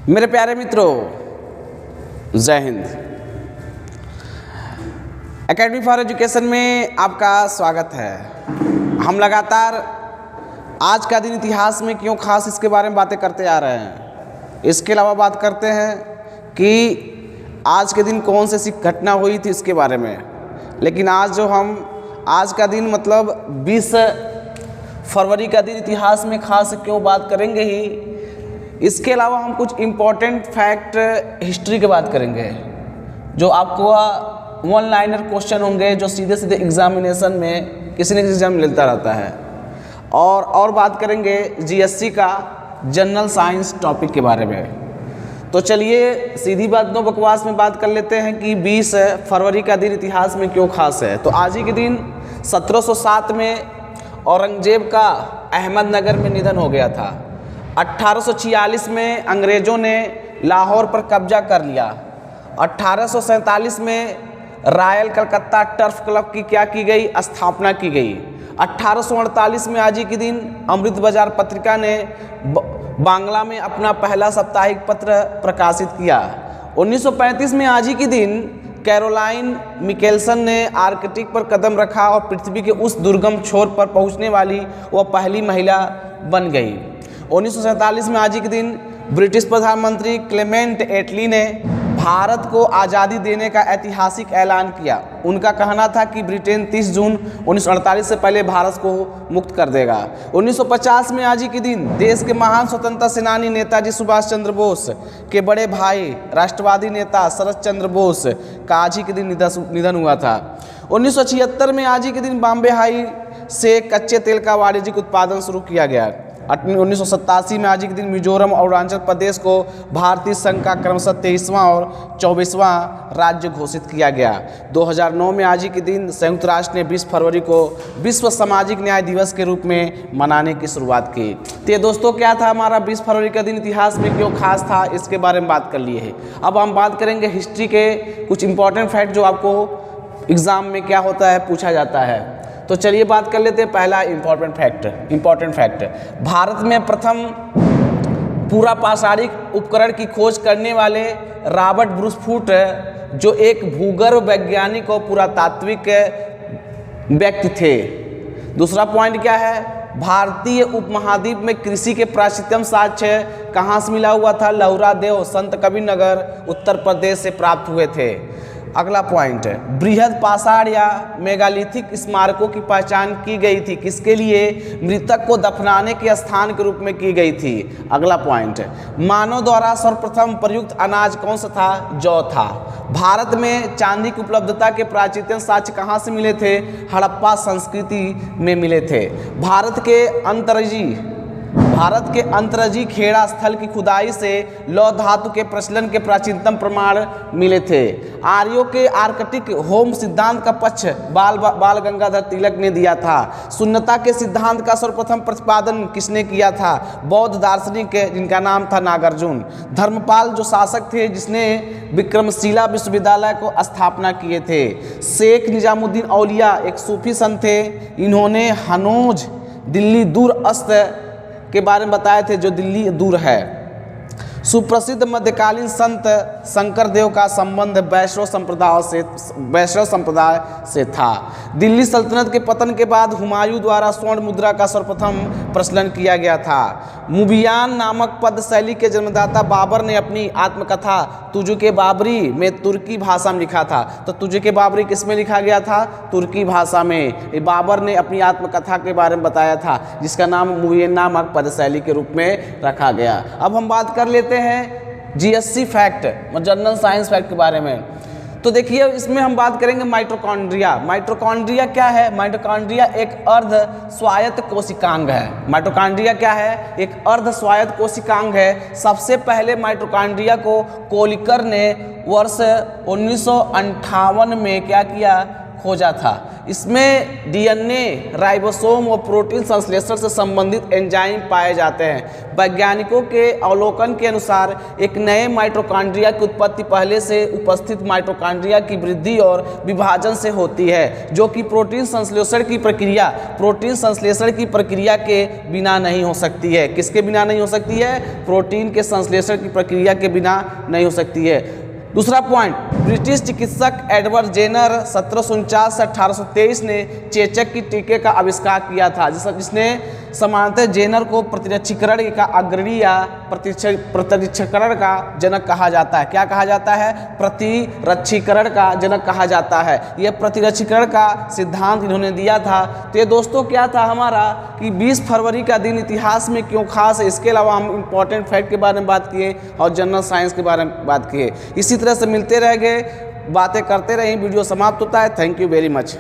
मेरे प्यारे मित्रों, जय हिंद। एकेडमी फॉर एजुकेशन में आपका स्वागत है। हम लगातार आज का दिन इतिहास में क्यों खास इसके बारे में बातें करते आ रहे हैं। इसके अलावा बात करते हैं कि आज के दिन कौन सी घटना हुई थी इसके बारे में। लेकिन आज का दिन मतलब 20 फरवरी का दिन इतिहास में खास क्यों बात करेंगे ही। इसके अलावा हम कुछ इम्पोर्टेंट फैक्ट हिस्ट्री की बात करेंगे जो आपको वन लाइनर क्वेश्चन होंगे जो सीधे सीधे एग्जामिनेशन में किसी न किसी एग्जाम में मिलता रहता है। और बात करेंगे जीएससी का जनरल साइंस टॉपिक के बारे में। तो चलिए सीधी बात नो बकवास में बात कर लेते हैं कि 20 फरवरी का दिन इतिहास में क्यों खास है। तो आज ही के दिन 1707 में औरंगजेब का अहमदनगर में निधन हो गया था। 1846 में अंग्रेज़ों ने लाहौर पर कब्जा कर लिया। 1847 में रॉयल कलकत्ता टर्फ क्लब की क्या की गई, स्थापना की गई। 1848 में आज ही के दिन अमृत बाजार पत्रिका ने बांग्ला में अपना पहला साप्ताहिक पत्र प्रकाशित किया। 1935 में आज ही के दिन कैरोलाइन मिकेल्सन ने आर्कटिक पर कदम रखा और पृथ्वी के उस दुर्गम छोर पर पहुंचने वाली वह पहली महिला बन गई। 1947 में आज ही के दिन ब्रिटिश प्रधानमंत्री क्लेमेंट एटली ने भारत को आज़ादी देने का ऐतिहासिक ऐलान किया। उनका कहना था कि ब्रिटेन 30 जून 1948 से पहले भारत को मुक्त कर देगा। 1950 में आज ही के दिन देश के महान स्वतंत्रता सेनानी नेताजी सुभाष चंद्र बोस के बड़े भाई राष्ट्रवादी नेता शरद चंद्र बोस का आज ही के दिन निधन हुआ था। 1976 में आज ही के दिन बॉम्बे हाई से कच्चे तेल का वाणिज्यिक उत्पादन शुरू किया गया। 1987 में आज ही के दिन मिजोरम और अरुणाचल प्रदेश को भारतीय संघ का क्रमशः 23वां और 24वां राज्य घोषित किया गया। 2009 में आज ही के दिन संयुक्त राष्ट्र ने 20 फरवरी को विश्व सामाजिक न्याय दिवस के रूप में मनाने की शुरुआत की। तो ये दोस्तों क्या था हमारा 20 फरवरी का दिन इतिहास में क्यों खास था, इसके बारे में बात कर लिए है। अब हम बात करेंगे हिस्ट्री के कुछ इंपॉर्टेंट फैक्ट जो आपको एग्ज़ाम में क्या होता है पूछा जाता है। तो चलिए बात कर लेते हैं। पहला इम्पॉर्टेंट फैक्ट भारत में प्रथम पूरा पाषाणिक उपकरण की खोज करने वाले रॉबर्ट ब्रूस फूट जो एक भूगर्भ वैज्ञानिक और पुरातात्विक व्यक्ति थे। दूसरा पॉइंट क्या है, भारतीय उपमहाद्वीप में कृषि के प्राचीनतम साक्ष्य कहाँ से मिला हुआ था, लौरा देव संत कबीरनगर उत्तर प्रदेश से प्राप्त हुए थे। अगला पॉइंट है बृहद पाषाण या मेगालिथिक स्मारकों की पहचान की गई थी। किसके लिए, मृतक को दफनाने के स्थान के रूप में की गई थी। अगला पॉइंट है मानव द्वारा सर्वप्रथम प्रयुक्त अनाज कौन सा था, जौ था। भारत में चांदी की उपलब्धता के प्राचीनतम साक्ष्य कहाँ से मिले थे, हड़प्पा संस्कृति में मिले थे। भारत के अंतरजी खेड़ा स्थल की खुदाई से लौह धातु के प्रचलन के प्राचीनतम प्रमाण मिले थे। आर्यों के आर्कटिक होम सिद्धांत का पक्ष बाल गंगाधर तिलक ने दिया था। शून्यता के सिद्धांत का सर्वप्रथम प्रतिपादन किसने किया था, बौद्ध दार्शनिक जिनका नाम था नागार्जुन। धर्मपाल जो शासक थे जिसने विक्रमशिला विश्वविद्यालय को स्थापना किए थे। शेख निजामुद्दीन औलिया एक सूफी संत थे। इन्होंने हनोज दिल्ली दूर अस्त के बारे में बताए थे जो दिल्ली दूर है। सुप्रसिद्ध मध्यकालीन संत शंकरदेव का संबंध वैष्णव संप्रदाय से था। दिल्ली सल्तनत के पतन के बाद हुमायूं द्वारा स्वर्ण मुद्रा का सर्वप्रथम प्रचलन किया गया था। मुबियान नामक पद शैली के जन्मदाता बाबर ने अपनी आत्मकथा तुझे के बाबरी में तुर्की भाषा में लिखा था। तो तुझे के बाबरी किस में लिखा गया था, तुर्की भाषा में। बाबर ने अपनी आत्मकथा के बारे में बताया था जिसका नाम मुबियान नामक पद शैली के रूप में रखा गया। अब हम बात कर लेते हैं GSC fact, general science fact के बारे में। तो देखिए इसमें हम बात करेंगे माइटोकॉन्ड्रिया। माइटोकॉन्ड्रिया क्या है, माइटोकॉन्ड्रिया एक अर्ध स्वायत्त कोशिकांग है। माइटोकॉन्ड्रिया क्या है, एक अर्ध स्वायत्त कोशिकांग है। सबसे पहले माइटोकॉन्ड्रिया को कोलिकर ने वर्ष 1958 में क्या किया, खोजा था। इसमें डीएनए, राइबोसोम और प्रोटीन संश्लेषण से संबंधित एंजाइम पाए जाते हैं। वैज्ञानिकों के अवलोकन के अनुसार एक नए माइटोकॉन्ड्रिया की उत्पत्ति पहले से उपस्थित माइटोकॉन्ड्रिया की वृद्धि और विभाजन से होती है, जो कि प्रोटीन संश्लेषण की प्रक्रिया के बिना नहीं हो सकती है। किसके बिना नहीं हो सकती है? प्रोटीन के संश्लेषण की प्रक्रिया के बिना नहीं हो सकती है। दूसरा पॉइंट, ब्रिटिश चिकित्सक एडवर्ड जेनर 1749 से 1823 ने चेचक की टीके का आविष्कार किया था, जिसने समानतः जेनर को प्रतिरक्षीकरण का अग्रणी या प्रतिरक्षीकरण का जनक कहा जाता है। क्या कहा जाता है? प्रतिरक्षीकरण का जनक कहा जाता है। यह प्रतिरक्षीकरण का सिद्धांत इन्होंने दिया था। तो ये दोस्तों क्या था हमारा कि 20 फरवरी का दिन इतिहास में क्यों खास है। इसके अलावा हम इंपॉर्टेंट फैक्ट के बारे में बात किए और जनरल साइंस के बारे में बात किए। इसी तरह से मिलते रह गए, बातें करते रहें। वीडियो समाप्त होता है। Thank you very much.